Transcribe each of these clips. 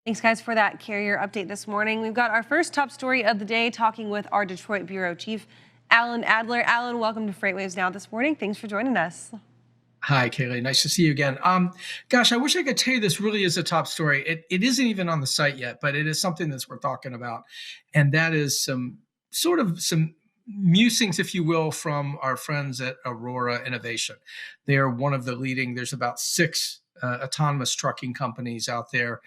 Thanks, guys, for that carrier update this morning. We've got our first top story of the day talking with our Detroit Bureau Chief, Alan Adler. Alan, welcome to FreightWaves Now this morning. Thanks for joining us. Hi, Kaylee. Nice to see you again. Gosh, I wish I could tell you this really is a top story. It isn't even on the site yet, but it is something that's worth talking about. And that is some musings, if you will, from our friends at Aurora Innovation. They are one of the leading, there's about six autonomous trucking companies out there.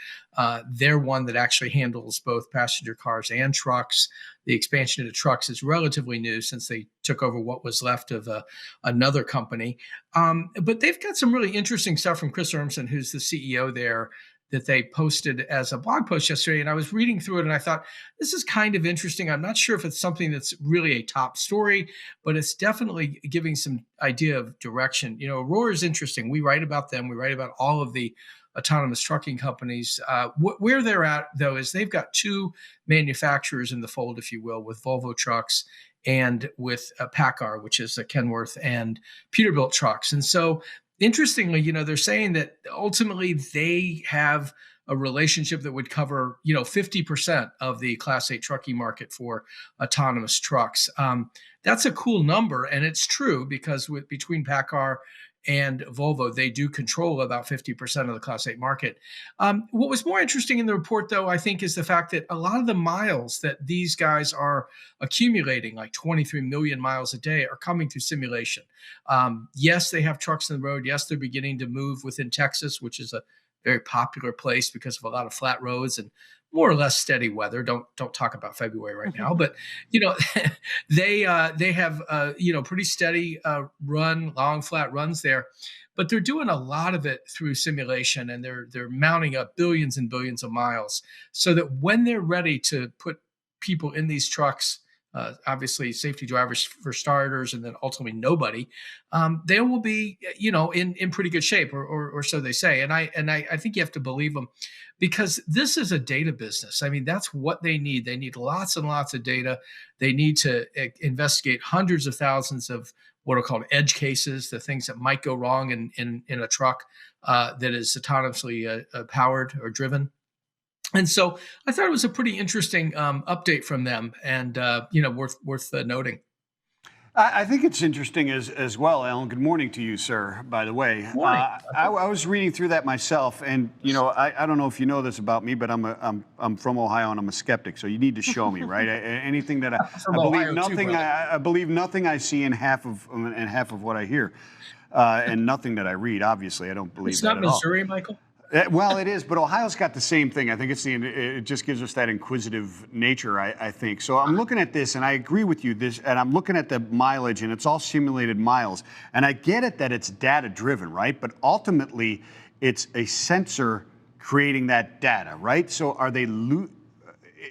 They're one that actually handles both passenger cars and trucks. The expansion into trucks is relatively new since they took over what was left of another company. But they've got some really interesting stuff from Chris Urmson, who's the CEO there, that they posted as a blog post yesterday. And I was reading through it and I thought, this is kind of interesting. I'm not sure if it's something that's really a top story, but it's definitely giving some idea of direction. You know, Aurora is interesting. We write about them. We write about all of the autonomous trucking companies. Where they're at, though, is they've got two manufacturers in the fold, if you will, with Volvo Trucks and with PACCAR, which is Kenworth and Peterbilt trucks. And so interestingly, you know, they're saying that ultimately they have a relationship that would cover, 50% of the Class 8 trucking market for autonomous trucks. That's a cool number, and it's true because between PACCAR and Volvo, they do control about 50% of the Class 8 market. What was more interesting in the report, though, I think, is the fact that a lot of the miles that these guys are accumulating, like 23 million miles a day, are coming through simulation. Yes, they have trucks on the road. Yes, they're beginning to move within Texas, which is a very popular place because of a lot of flat roads and more or less steady weather. Don't talk about February right now, but they have pretty steady long flat runs there, but they're doing a lot of it through simulation, and they're mounting up billions and billions of miles so that when they're ready to put people in these trucks, obviously safety drivers for starters, and then ultimately nobody, they will be, in pretty good shape, or so they say. And I think you have to believe them because this is a data business. I mean, that's what they need. They need lots and lots of data. They need to investigate hundreds of thousands of what are called edge cases, the things that might go wrong in a truck that is autonomously powered or driven. And so I thought it was a pretty interesting update from them, and worth noting. I think it's interesting as well, Alan. Good morning to you, sir, by the way. Morning. I was reading through that myself, and I don't know if you know this about me, but I'm from Ohio and I'm a skeptic. So you need to show me, right? Anything that I believe nothing. Too, I believe nothing I see in half of what I hear, and nothing that I read. Obviously, I don't believe it's that not at Missouri, all. Michael. Well, it is, but Ohio's got the same thing. I think it just gives us that inquisitive nature, I think. So I'm looking at this, and I agree with you, and I'm looking at the mileage, and it's all simulated miles. And I get it that it's data-driven, right? But ultimately, it's a sensor creating that data, right? So are they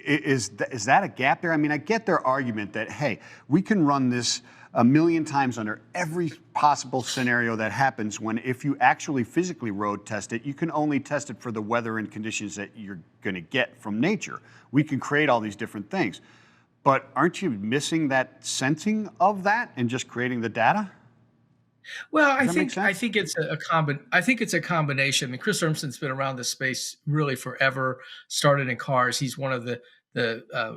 is that a gap there? I mean, I get their argument that, hey, we can run this a million times under every possible scenario that happens when if you actually physically road test it, you can only test it for the weather and conditions that you're going to get from nature. We can create all these different things. But aren't you missing that sensing of that and just creating the data? Well, I think it's a combination. I mean, Chris Urmson's been around this space really forever. Started in cars. He's one of the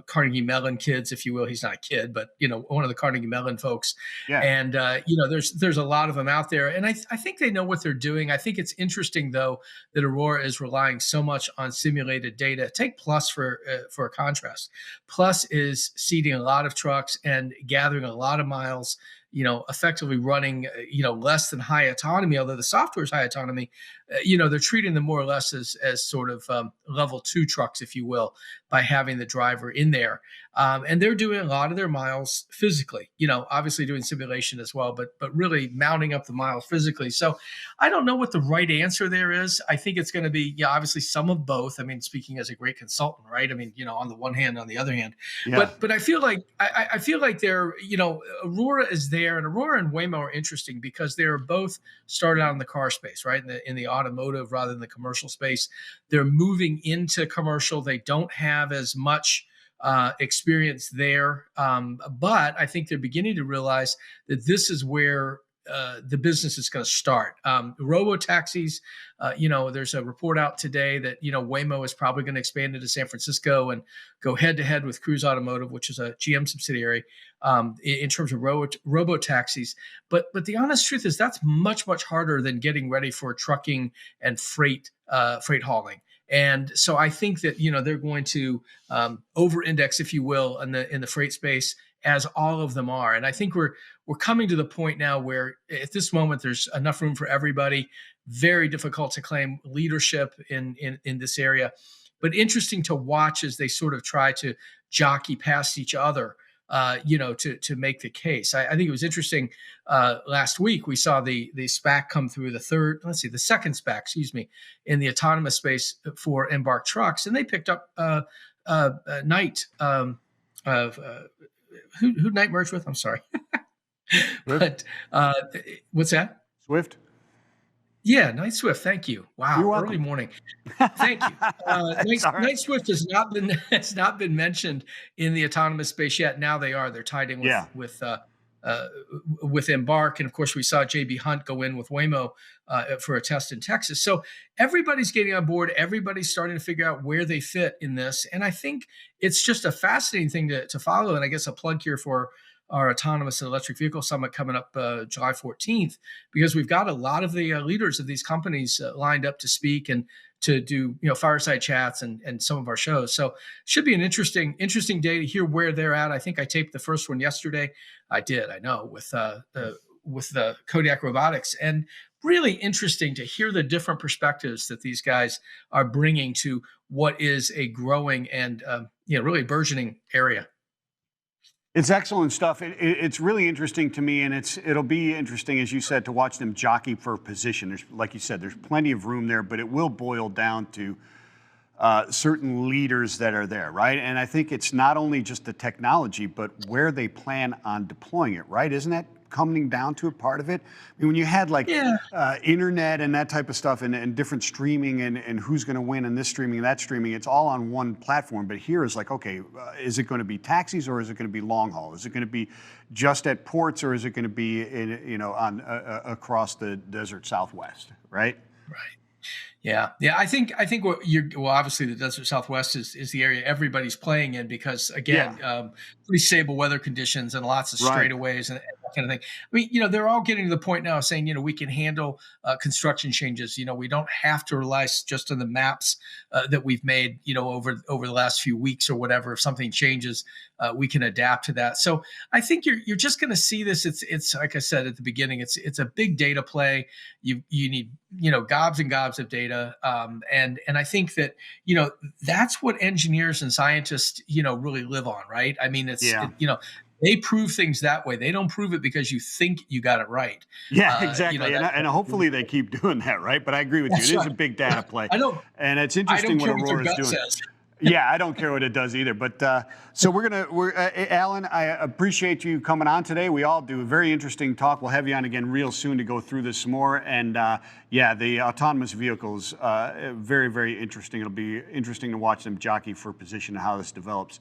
Carnegie Mellon kids, if you will. He's not a kid, but one of the Carnegie Mellon folks. Yeah. And there's a lot of them out there, and I think they know what they're doing. I think it's interesting though that Aurora is relying so much on simulated data. Take Plus for a contrast. Plus is seeding a lot of trucks and gathering a lot of miles. Effectively running, less than high autonomy, although the software is high autonomy. They're treating them more or less as sort of level 2 trucks, if you will, by having the driver in there. And they're doing a lot of their miles physically, obviously doing simulation as well, but really mounting up the miles physically. So I don't know what the right answer there is. I think it's going to be, obviously some of both. I mean, speaking as a great consultant, right? I mean, on the one hand, on the other hand, Yeah. but I feel like they're, Aurora is there, and Aurora and Waymo are interesting because they're both started out in the car space, right? In the automotive rather than the commercial space. They're moving into commercial. They don't have as much experience there. But I think they're beginning to realize that this is where the business is going to start. Robo taxis, there's a report out today that Waymo is probably going to expand into San Francisco and go head to head with Cruise Automotive, which is a GM subsidiary, in terms of robo taxis. But the honest truth is that's much harder than getting ready for trucking and freight hauling. And so I think that they're going to over-index, if you will, in the freight space, as all of them are. And I think we're coming to the point now where at this moment there's enough room for everybody. Very difficult to claim leadership in this area, but interesting to watch as they sort of try to jockey past each other. To make the case. I think it was interesting. Last week we saw the SPAC come through, the second SPAC, in the autonomous space for Embark Trucks, and they picked up Knight. Who Knight merged with? I'm sorry, but what's that? Swift. Yeah, Knight Swift. Thank you. Wow, You're welcome. Early morning. Thank you. Knight Swift has not been mentioned in the autonomous space yet. Now they are. They're tied in with Embark, and of course we saw JB Hunt go in with Waymo for a test in Texas. So everybody's getting on board. Everybody's starting to figure out where they fit in this, and I think it's just a fascinating thing to follow. And I guess a plug here for our Autonomous and Electric Vehicle Summit coming up July 14th, because we've got a lot of the leaders of these companies lined up to speak and to do fireside chats and some of our shows. So should be an interesting day to hear where they're at. I think I taped the first one yesterday. I did, I know, with the Kodiak Robotics, and really interesting to hear the different perspectives that these guys are bringing to what is a growing and really burgeoning area. It's excellent stuff. It's really interesting to me, and it'll be interesting, as you said, to watch them jockey for position. There's, like you said, there's plenty of room there, but it will boil down to certain leaders that are there, right? And I think it's not only just the technology, but where they plan on deploying it, right? Isn't that coming down to a part of it? I mean, when you had internet and that type of stuff and different streaming and who's going to win and this streaming and that streaming, it's all on one platform. But here is okay, is it going to be taxis or is it going to be long haul? Is it going to be just at ports or is it going to be across the desert Southwest, right? Right. Yeah. I think what obviously the desert Southwest is the area everybody's playing in, because again, pretty stable weather conditions and lots of straightaways and that kind of thing. I mean, they're all getting to the point now of saying, we can handle construction changes. We don't have to rely just on the maps that we've made, over the last few weeks or whatever. If something changes, we can adapt to that. So I think you're just going to see this. It's like I said at the beginning, it's a big data play. You need gobs and gobs of data, and I think that that's what engineers and scientists really live on, right? I mean, they prove things that way. They don't prove it because you think you got it right. Yeah, exactly. And hopefully they keep doing that, right? But I agree with you. It is a big data play. And it's interesting what Aurora is doing. Yeah, I don't care what it does either. But so we're Alan, I appreciate you coming on today. We all do. A very interesting talk. We'll have you on again real soon to go through this some more. And the autonomous vehicles, very, very interesting. It'll be interesting to watch them jockey for position and how this develops.